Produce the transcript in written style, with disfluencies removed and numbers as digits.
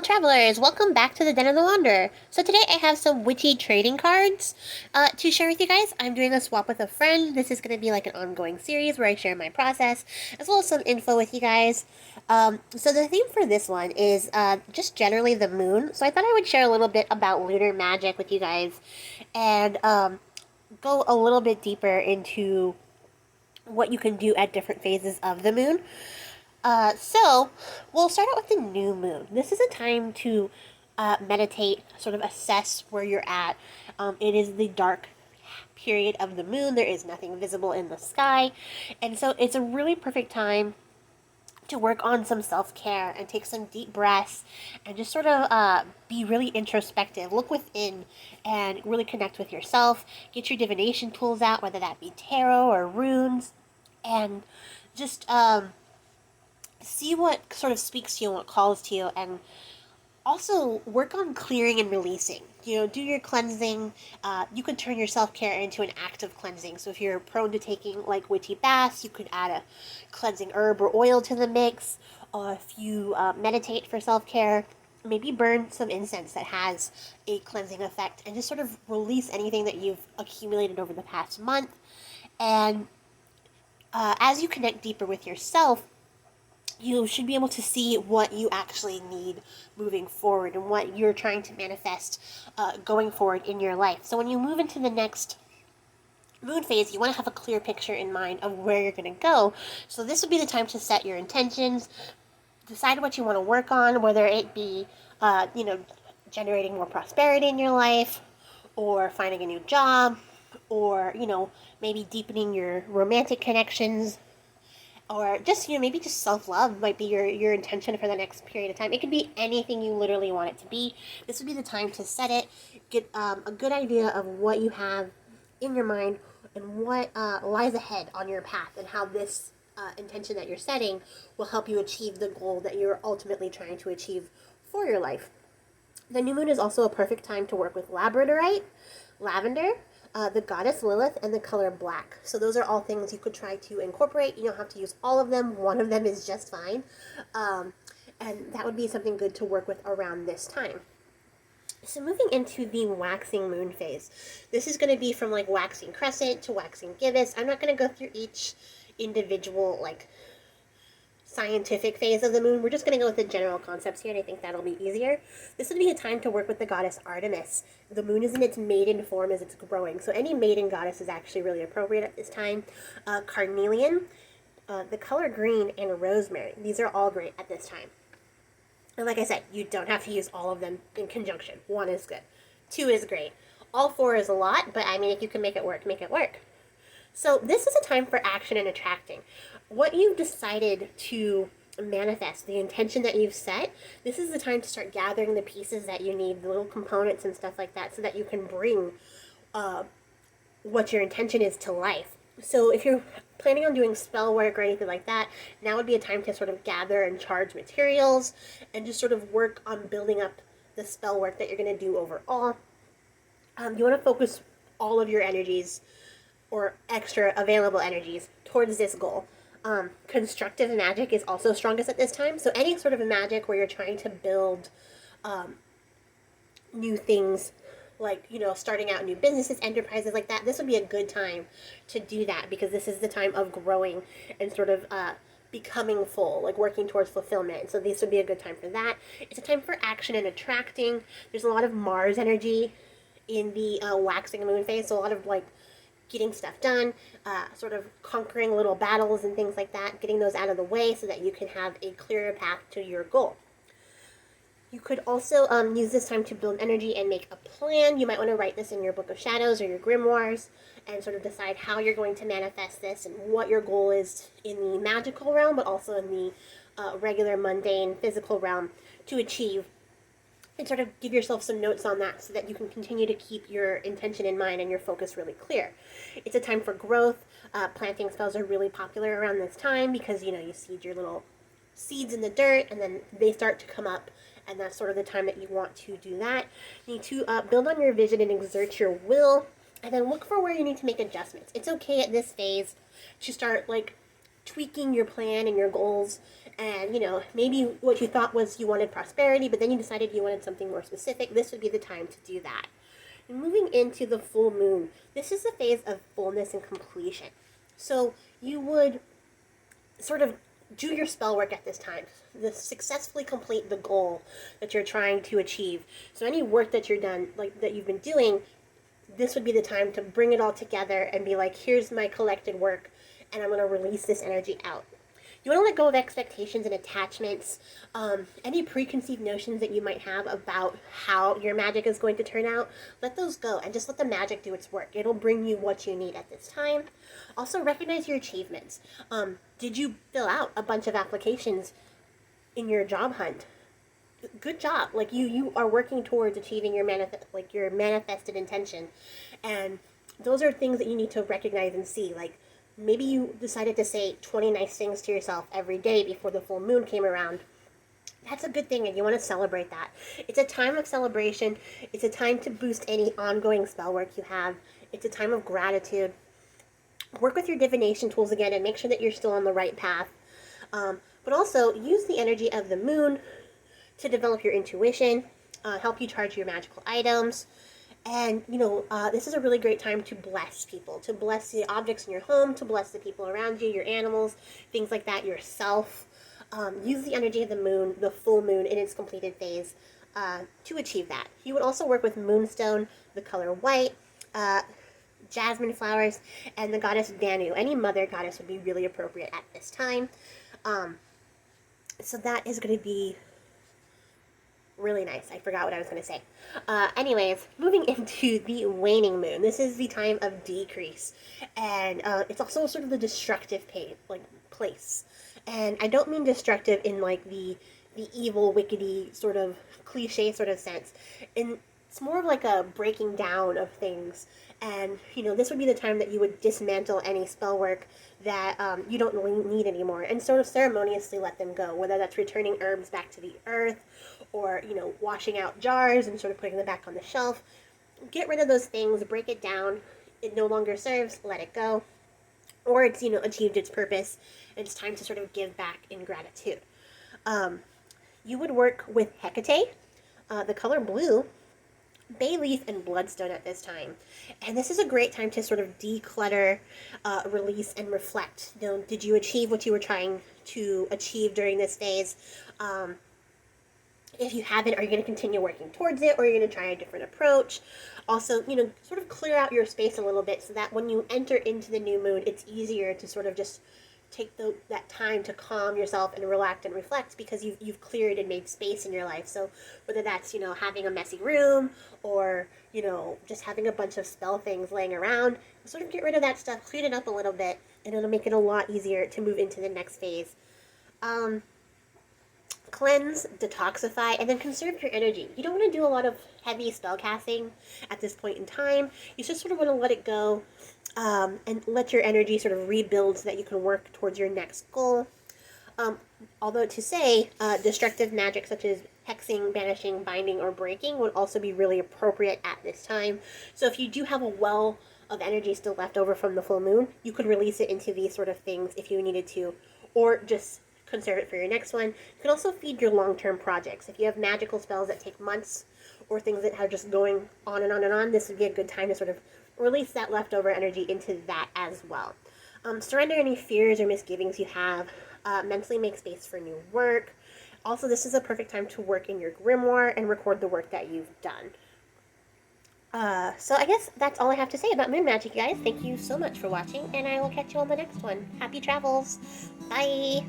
travelers, welcome back to the Den of the Wanderer. So today I have some witchy trading cards to share with you guys. I'm doing a swap with a friend. This is going to be like an ongoing series where I share my process as well as some info with you guys. So the theme for this one is just generally the moon. So I thought I would share a little bit about lunar magic with you guys and go a little bit deeper into what you can do at different phases of the moon. So we'll start out with the new moon. This is a time to meditate, sort of assess where you're at. It is the dark period of the moon. There is nothing visible in the sky. And so it's a really perfect time to work on some self-care and take some deep breaths and just sort of be really introspective. Look within and really connect with yourself. Get your divination tools out, whether that be tarot or runes, and just see what sort of speaks to you and what calls to you, and also work on clearing and releasing. Do your cleansing. You can turn your self-care into an act of cleansing. So if you're prone to taking like witchy baths, you could add a cleansing herb or oil to the mix. Or if you meditate for self-care, maybe burn some incense that has a cleansing effect and just sort of release anything that you've accumulated over the past month. And as you connect deeper with yourself, you should be able to see what you actually need moving forward and what you're trying to manifest going forward in your life. So when you move into the next moon phase, you want to have a clear picture in mind of where you're going to go. So this would be the time to set your intentions, decide what you want to work on, whether it be, generating more prosperity in your life, or finding a new job, or, maybe deepening your romantic connections, or just maybe just self-love might be your intention for the next period of time. It could be anything you literally want it to be. This would be the time to set it, get a good idea of what you have in your mind and what lies ahead on your path, and how this intention that you're setting will help you achieve the goal that you're ultimately trying to achieve for your life. The new moon is also a perfect time to work with labradorite, lavender, the goddess Lilith, and the color black. So those are all things you could try to incorporate. You don't have to use all of them. One of them is just fine. And that would be something good to work with around this time. So moving into the waxing moon phase. This is going to be from like waxing crescent to waxing gibbous. I'm not going to go through each individual scientific phase of the moon. We're just going to go with the general concepts here, and I think that'll be easier. This would be a time to work with the goddess Artemis. The moon is in its maiden form as it's growing, so any maiden goddess is actually really appropriate at this time. Carnelian, the color green, and rosemary. These are all great at this time. And like I said, you don't have to use all of them in conjunction. One is good. Two is great. All four is a lot, but I mean, if you can make it work, make it work. So this is a time for action and attracting. What you've decided to manifest, the intention that you've set, this is the time to start gathering the pieces that you need, the little components and stuff like that, so that you can bring what your intention is to life. So if you're planning on doing spell work or anything like that, now would be a time to sort of gather and charge materials and just sort of work on building up the spell work that you're going to do overall. You want to focus all of your energies or extra available energies towards this goal. Constructive magic is also strongest at this time. So any sort of magic where you're trying to build new things, like, starting out new businesses, enterprises like that, this would be a good time to do that, because this is the time of growing and sort of becoming full, like working towards fulfillment. So this would be a good time for that. It's a time for action and attracting. There's a lot of Mars energy in the waxing moon phase, so a lot of getting stuff done, sort of conquering little battles and things like that, getting those out of the way so that you can have a clearer path to your goal. You could also use this time to build energy and make a plan. You might want to write this in your Book of Shadows or your grimoires and sort of decide how you're going to manifest this and what your goal is in the magical realm, but also in the regular, mundane, physical realm to achieve. And sort of give yourself some notes on that so that you can continue to keep your intention in mind and your focus really clear. It's a time for growth. Planting spells are really popular around this time because, you seed your little seeds in the dirt and then they start to come up, and that's sort of the time that you want to do that. You need to build on your vision and exert your will, and then look for where you need to make adjustments. It's okay at this phase to start tweaking your plan and your goals and maybe what you thought was you wanted prosperity, but then you decided you wanted something more specific, this would be the time to do that. And moving into the full moon, this is the phase of fullness and completion. So you would sort of do your spell work at this time to successfully complete the goal that you're trying to achieve. So any work that you're done, like that you've been doing, this would be the time to bring it all together and be like, here's my collected work, and I'm going to release this energy out. You want to let go of expectations and attachments, any preconceived notions that you might have about how your magic is going to turn out. Let those go and just let the magic do its work. It'll bring you what you need at this time. Also, recognize your achievements. Did you fill out a bunch of applications in your job hunt? Good job. Like you are working towards achieving your manifested intention, and those are things that you need to recognize and see. Like, maybe you decided to say 20 nice things to yourself every day before the full moon came around. That's a good thing, and you want to celebrate that. It's a time of celebration. It's a time to boost any ongoing spell work you have. It's a time of gratitude. Work with your divination tools again and make sure that you're still on the right path. But also, use the energy of the moon to develop your intuition, help you charge your magical items. And, this is a really great time to bless people, to bless the objects in your home, to bless the people around you, your animals, things like that, yourself. Use the energy of the moon, the full moon in its completed phase, to achieve that. You would also work with moonstone, the color white, jasmine flowers, and the goddess Danu. Any mother goddess would be really appropriate at this time. So that is going to be really nice. I forgot what I was going to say. Anyways, moving into the waning moon. This is the time of decrease, and it's also sort of the destructive place. And I don't mean destructive in like the evil, wickedy sort of cliche sort of sense. It's more of like a breaking down of things. And this would be the time that you would dismantle any spell work that you don't need anymore, and sort of ceremoniously let them go. Whether that's returning herbs back to the earth, or washing out jars and sort of putting them back on the shelf. Get rid of those things, break it down. It no longer serves, let it go. Or it's achieved its purpose, and it's time to sort of give back in gratitude. You would work with Hecate, the color blue, bay leaf, and bloodstone at this time. And this is a great time to sort of declutter, release, and reflect. Did you achieve what you were trying to achieve during this phase? If you haven't, are you going to continue working towards it, or are you going to try a different approach? Also, sort of clear out your space a little bit so that when you enter into the new moon, it's easier to sort of just take that time to calm yourself and relax and reflect, because you've cleared and made space in your life. So whether that's, having a messy room, or, just having a bunch of spell things laying around, sort of get rid of that stuff, clean it up a little bit, and it'll make it a lot easier to move into the next phase. Cleanse, detoxify, and then conserve your energy. You don't want to do a lot of heavy spell casting at this point in time. You just sort of want to let it go, and let your energy sort of rebuild so that you can work towards your next goal. Although to say, destructive magic such as hexing, banishing, binding, or breaking would also be really appropriate at this time. So if you do have a well of energy still left over from the full moon, you could release it into these sort of things if you needed to, or just conserve it for your next one. You can also feed your long-term projects. If you have magical spells that take months, or things that are just going on and on and on, this would be a good time to sort of release that leftover energy into that as well. Surrender any fears or misgivings you have. Mentally make space for new work. Also, this is a perfect time to work in your grimoire and record the work that you've done. So I guess that's all I have to say about moon magic, guys. Thank you so much for watching, and I will catch you on the next one. Happy travels. Bye!